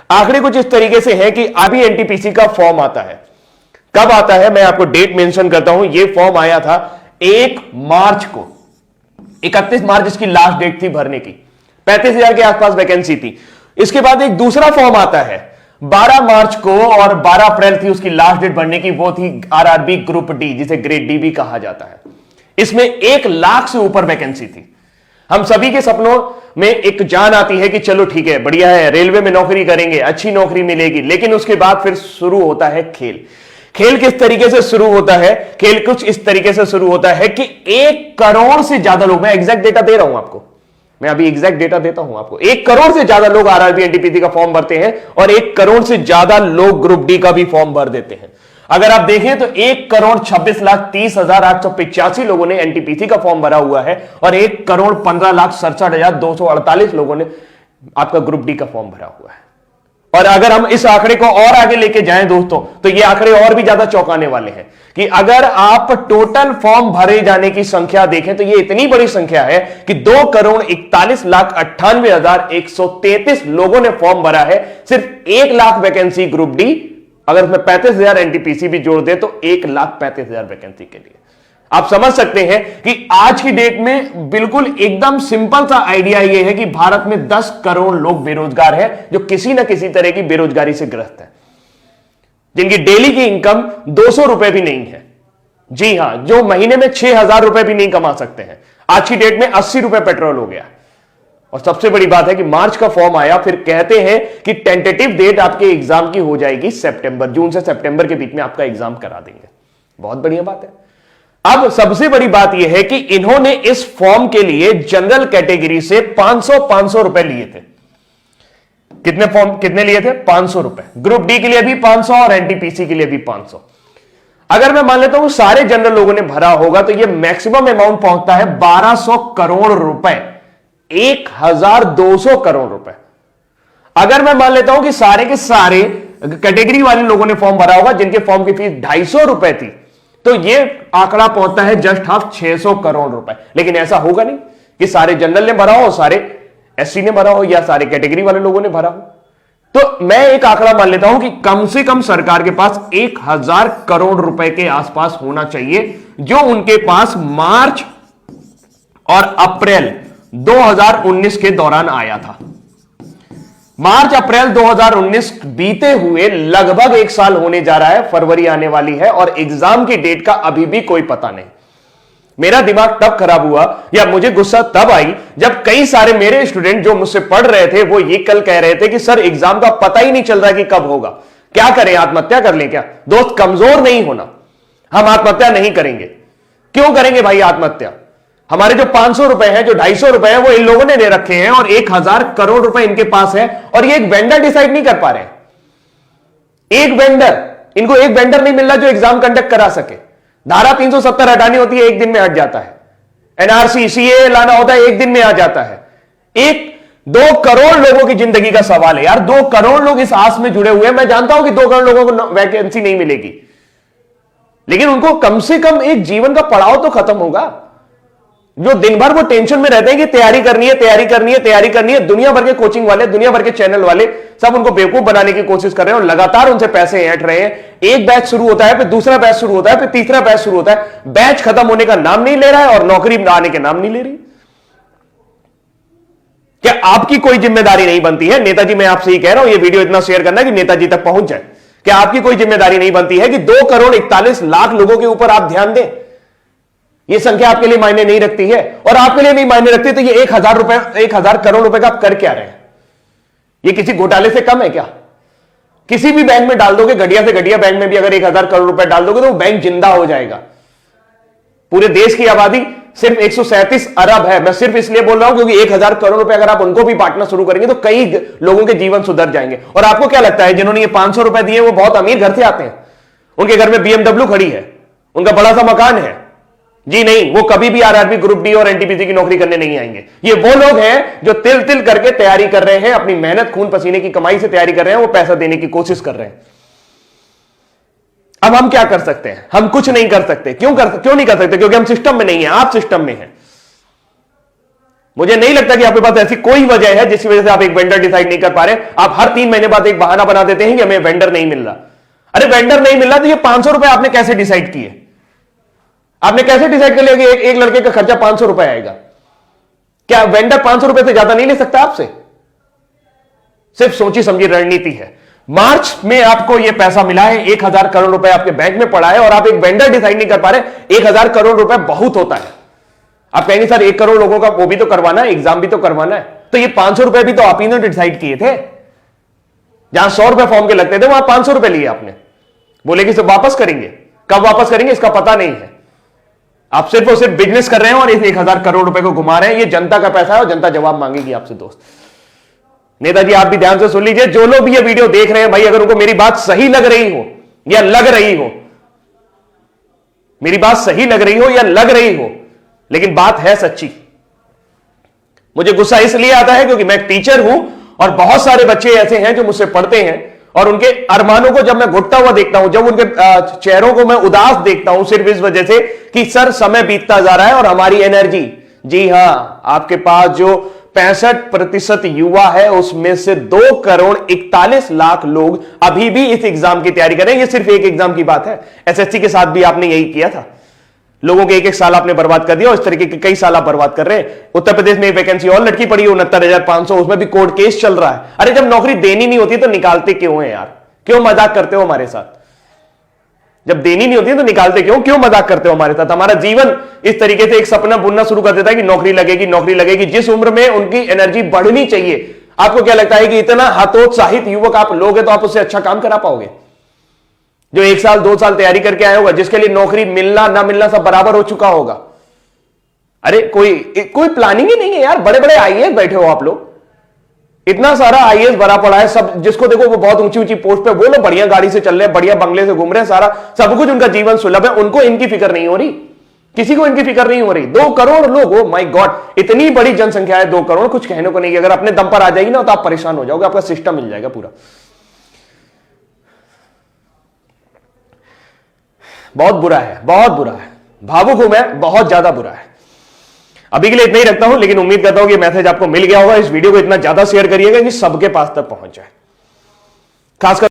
आंकड़े कुछ इस तरीके से है कि अभी एनटीपीसी का फॉर्म आता है। कब आता है मैं आपको डेट मेंशन करता हूं। यह फॉर्म आया था 1 मार्च को, 31 मार्च इसकी लास्ट डेट थी भरने की, 35,000 के आसपास वैकेंसी थी। इसके बाद एक दूसरा फॉर्म आता है 12 मार्च को और 12 अप्रैल थी उसकी लास्ट डेट भरने की, वो थी आरआरबी ग्रुप डी, जिसे ग्रेड डी भी कहा जाता है। इसमें 1 लाख से ऊपर वैकेंसी थी। हम सभी के सपनों में एक जान आती है कि चलो ठीक है, बढ़िया है, रेलवे में नौकरी करेंगे, अच्छी नौकरी मिलेगी, लेकिन उसके बाद फिर शुरू होता है खेल। खेल किस तरीके से शुरू होता है? खेल कुछ इस तरीके से शुरू होता है कि 1 करोड़ से ज्यादा लोग, मैं एग्जैक्ट डेटा दे रहा हूं आपको, मैं अभी एग्जैक्ट डेटा देता हूं आपको, 1 करोड़ से ज्यादा लोग आरआरबी एनटीपीसी का फॉर्म भरते हैं और 1 करोड़ से ज्यादा लोग ग्रुप डी का भी फॉर्म भर देते हैं। अगर आप देखें तो 1,26,30,885 लोगों ने एनटीपीसी का फॉर्म भरा हुआ है और 1,15,67,248 लोगों ने आपका ग्रुप डी का फॉर्म भरा हुआ है। और अगर हम इस आंकड़े को और आगे लेके जाएं दोस्तों, तो ये आंकड़े और भी ज्यादा चौंकाने वाले हैं कि अगर आप टोटल फॉर्म भरे जाने की संख्या देखें तो ये इतनी बड़ी संख्या है कि 2,41,98,133 लोगों ने फॉर्म भरा है। सिर्फ 1 लाख वैकेंसी ग्रुप डी, अगर उसमें 35,000 एनटीपीसी भी जोड़ दे तो 1,35,000 वैकेंसी के लिए। आप समझ सकते हैं कि आज की डेट में बिल्कुल एकदम सिंपल सा आइडिया यह है कि भारत में 10 करोड़ लोग बेरोजगार हैं, जो किसी ना किसी तरह की बेरोजगारी से ग्रस्त है, जिनकी डेली की इनकम 200 रुपए भी नहीं है। जी हां, जो महीने में 6,000 रुपए भी नहीं कमा सकते हैं। आज की डेट में 80 रुपए पेट्रोल हो गया। और सबसे बड़ी बात है कि मार्च का फॉर्म आया, फिर कहते हैं कि टेंटेटिव डेट आपके एग्जाम की हो जाएगी सितंबर, जून से सितंबर के बीच में आपका एग्जाम करा देंगे। बहुत बढ़िया बात है। अब सबसे बड़ी बात यह है कि इन्होंने इस फॉर्म के लिए जनरल कैटेगरी से 500 रुपए लिए थे। कितने लिए थे? 500 रुपए। ग्रुप डी के लिए भी 500 और एनटीपीसी के लिए भी 500। अगर मैं मान लेता हूं सारे जनरल लोगों ने भरा होगा तो यह मैक्सिमम अमाउंट पहुंचता है 1200 करोड़ रुपए, 1,200 करोड़ रुपए। अगर मैं मान लेता हूं कि सारे के सारे कैटेगरी वाले लोगों ने फॉर्म भरा होगा जिनके फॉर्म की फीस 250 रुपए थी, तो यह आंकड़ा पहुंचता है जस्ट हाफ 600 करोड़ रुपए। लेकिन ऐसा होगा नहीं कि सारे जनरल ने भरा हो, सारे एससी ने भरा हो या सारे कैटेगरी वाले लोगों ने भरा हो। तो मैं एक आंकड़ा मान लेता हूं कि कम से कम सरकार के पास 1,000 करोड़ रुपए के आसपास होना चाहिए, जो उनके पास मार्च और अप्रैल 2019 के दौरान आया था। मार्च अप्रैल 2019 बीते हुए लगभग 1 साल होने जा रहा है, फरवरी आने वाली है और एग्जाम की डेट का अभी भी कोई पता नहीं। मेरा दिमाग तब खराब हुआ या मुझे गुस्सा तब आई जब कई सारे मेरे स्टूडेंट जो मुझसे पढ़ रहे थे वो ये कल कह रहे थे कि सर एग्जाम का पता ही नहीं चल रहा कि कब होगा, क्या करें, आत्महत्या कर लें क्या? दोस्त, कमजोर नहीं होना, हम आत्महत्या नहीं करेंगे। क्यों करेंगे भाई आत्महत्या? हमारे जो 500 रुपए हैं, जो 250 रुपए हैं, वो इन लोगों ने दे रखे हैं और 1,000 करोड़ रुपए इनके पास है और ये एक वेंडर डिसाइड नहीं कर पा रहे। एक वेंडर, इनको एक वेंडर नहीं मिल रहा जो एग्जाम कंडक्ट करा सके। धारा 370 हटानी होती है, 1 दिन में हट जाता है। एनआरसी सीए लाना होता है, 1 दिन में आ जाता है। 2 करोड़ लोगों की जिंदगी का सवाल है यार। 2 करोड़ लोग इस आस में जुड़े हुए हैं। मैं जानता हूं कि 2 करोड़ लोगों को वैकेंसी नहीं मिलेगी, लेकिन उनको कम से कम एक जीवन का पड़ाव तो खत्म होगा। जो दिन भर वो टेंशन में रहते हैं कि तैयारी करनी है, तैयारी करनी है, तैयारी करनी है। दुनिया भर के कोचिंग वाले, दुनिया भर के चैनल वाले सब उनको बेवकूफ बनाने की कोशिश कर रहे हैं और लगातार उनसे पैसे ऐंठ रहे हैं। एक बैच शुरू होता है, फिर दूसरा बैच शुरू होता है, फिर तीसरा बैच शुरू होता है। बैच खत्म होने का नाम नहीं ले रहा है और नौकरी आने के नाम नहीं ले रही। क्या आपकी कोई जिम्मेदारी नहीं बनती है? नेताजी, मैं आपसे ही कह रहा हूं, ये वीडियो इतना शेयर करना कि नेताजी तक पहुंच जाए। क्या आपकी कोई जिम्मेदारी नहीं बनती है कि 2,41,00,000 लोगों के ऊपर आप ध्यान दें? ये संख्या आपके लिए मायने नहीं रखती है और आपके लिए नहीं मायने रखती तो ये 1,000 करोड़ रुपए का आप कर क्या रहे हैं? ये किसी घोटाले से कम है क्या? किसी भी बैंक में डाल दोगे, घटिया से घटिया बैंक में भी अगर 1,000 करोड़ रुपए डाल दोगे तो वो बैंक जिंदा हो जाएगा। पूरे देश की आबादी सिर्फ 137 अरब है। मैं सिर्फ इसलिए बोल रहा हूं क्योंकि 1,000 करोड़ रुपए अगर आप उनको भी बांटना शुरू करेंगे तो कई लोगों के जीवन सुधर जाएंगे। और आपको क्या लगता है जिन्होंने ये 500 रुपए दिए वो बहुत अमीर घर से आते हैं? उनके घर में BMW खड़ी है, उनका बड़ा सा मकान है? जी नहीं, वो कभी भी आरआरबी ग्रुप डी और एनटीपीसी की नौकरी करने नहीं आएंगे। ये वो लोग हैं जो तिल तिल करके तैयारी कर रहे हैं, अपनी मेहनत खून पसीने की कमाई से तैयारी कर रहे हैं, वो पैसा देने की कोशिश कर रहे हैं। अब हम क्या कर सकते हैं? हम कुछ नहीं कर सकते। क्यों नहीं कर सकते? क्योंकि हम सिस्टम में नहीं है, आप सिस्टम में हैं। मुझे नहीं लगता कि आपके पास ऐसी कोई वजह है जिसकी वजह से आप एक वेंडर डिसाइड नहीं कर पा रहे। आप हर 3 महीने बाद एक बहाना बना देते हैं कि हमें वेंडर नहीं मिल रहा। अरे वेंडर नहीं मिल रहा तो ये 500 रुपए आपने कैसे डिसाइड किए? आपने कैसे डिसाइड कर लिया कि एक लड़के का खर्चा 500 रुपए आएगा? क्या वेंडर 500 रुपए से ज्यादा नहीं ले सकता आपसे? सिर्फ सोची समझी रणनीति है। मार्च में आपको यह पैसा मिला है, 1000 करोड़ रुपए आपके बैंक में पड़ा है और आप एक वेंडर डिसाइड नहीं कर पा रहे। 1000 करोड़ रुपए बहुत होता है। आप कहेंगे सर 1 करोड़ लोगों का वो भी तो करवाना है, एग्जाम भी तो करवाना है। तो ये 500 रुपए भी तो आप ही ने डिसाइड किए थे। जहां 100 रुपए फॉर्म के लगते थे वहां 500 रुपए लिए आपने। बोले कि सब वापस करेंगे, कब वापस करेंगे इसका पता नहीं है। आप सिर्फ और सिर्फ बिजनेस कर रहे हैं और इस 1000 करोड़ रुपए को घुमा रहे हैं। ये जनता का पैसा है और जनता जवाब मांगेगी आपसे। दोस्त नेताजी आप भी ध्यान से सुन लीजिए, जो लोग भी ये वीडियो देख रहे हैं भाई, अगर उनको मेरी बात सही लग रही हो या लग रही हो, मेरी बात सही लग रही हो या लग रही हो, लेकिन बात है सच्ची। मुझे गुस्सा इसलिए आता है क्योंकि मैं एक टीचर हूं और बहुत सारे बच्चे ऐसे हैं जो मुझसे पढ़ते हैं और उनके अरमानों को जब मैं घुटता हुआ देखता हूं, जब उनके चेहरों को मैं उदास देखता हूं सिर्फ इस वजह से कि सर समय बीतता जा रहा है और हमारी एनर्जी, जी हां, आपके पास जो 65% युवा है उसमें से 2,41,00,000 लोग अभी भी इस एग्जाम की तैयारी कर रहे हैं। ये सिर्फ एक एग्जाम की बात है। एसएससी के साथ भी आपने यही किया था। लोगों के 1-1 साल आपने बर्बाद कर दिया और इस तरीके के कई साल आप बर्बाद कर रहे हैं। उत्तर प्रदेश में वैकेंसी और लटकी पड़ी है 69,500, उसमें भी कोर्ट केस चल रहा है। अरे जब नौकरी देनी नहीं होती तो निकालते क्यों है यार? क्यों मजाक करते हो हमारे साथ? जब देनी नहीं होती तो निकालते क्यों मजाक करते हो हमारे साथ? हमारा जीवन इस तरीके से एक सपना बुनना शुरू कर देता है कि नौकरी लगेगी, नौकरी लगेगी। जिस उम्र में उनकी एनर्जी बढ़नी चाहिए, आपको क्या लगता है कि इतना हतोत्साहित युवक आप लोगे तो आप उससे अच्छा काम करा पाओगे? जो 1 साल 2 साल तैयारी करके आया होगा, जिसके लिए नौकरी मिलना ना मिलना सब बराबर हो चुका होगा। अरे कोई प्लानिंग ही नहीं है यार। बड़े बड़े आईएएस बैठे हो आप लोग, इतना सारा आईएएस भरा पड़ा है, सब जिसको देखो वो बहुत ऊंची ऊंची पोस्ट पे, वो लोग बढ़िया गाड़ी से चल रहे हैं, बढ़िया बंगले से घूम रहे हैं, सारा सब कुछ उनका जीवन सुलभ है। उनको इनकी फिक्र नहीं हो रही, किसी को इनकी फिक्र नहीं हो रही। 2 करोड़ लोग, ओ माय गॉड, इतनी बड़ी जनसंख्या है 2 करोड़, कुछ कहने को नहीं। अगर अपने दम पर आ जाएगी ना तो आप परेशान हो जाओगे, आपका सिस्टम मिल जाएगा पूरा। बहुत बुरा है, बहुत बुरा है, भावुक हूं मैं, बहुत ज्यादा बुरा है। अभी के लिए इतना ही रखता हूं, लेकिन उम्मीद करता हूं कि मैसेज आपको मिल गया होगा। इस वीडियो को इतना ज्यादा शेयर करिएगा कि सबके पास तक पहुंच जाए, खासकर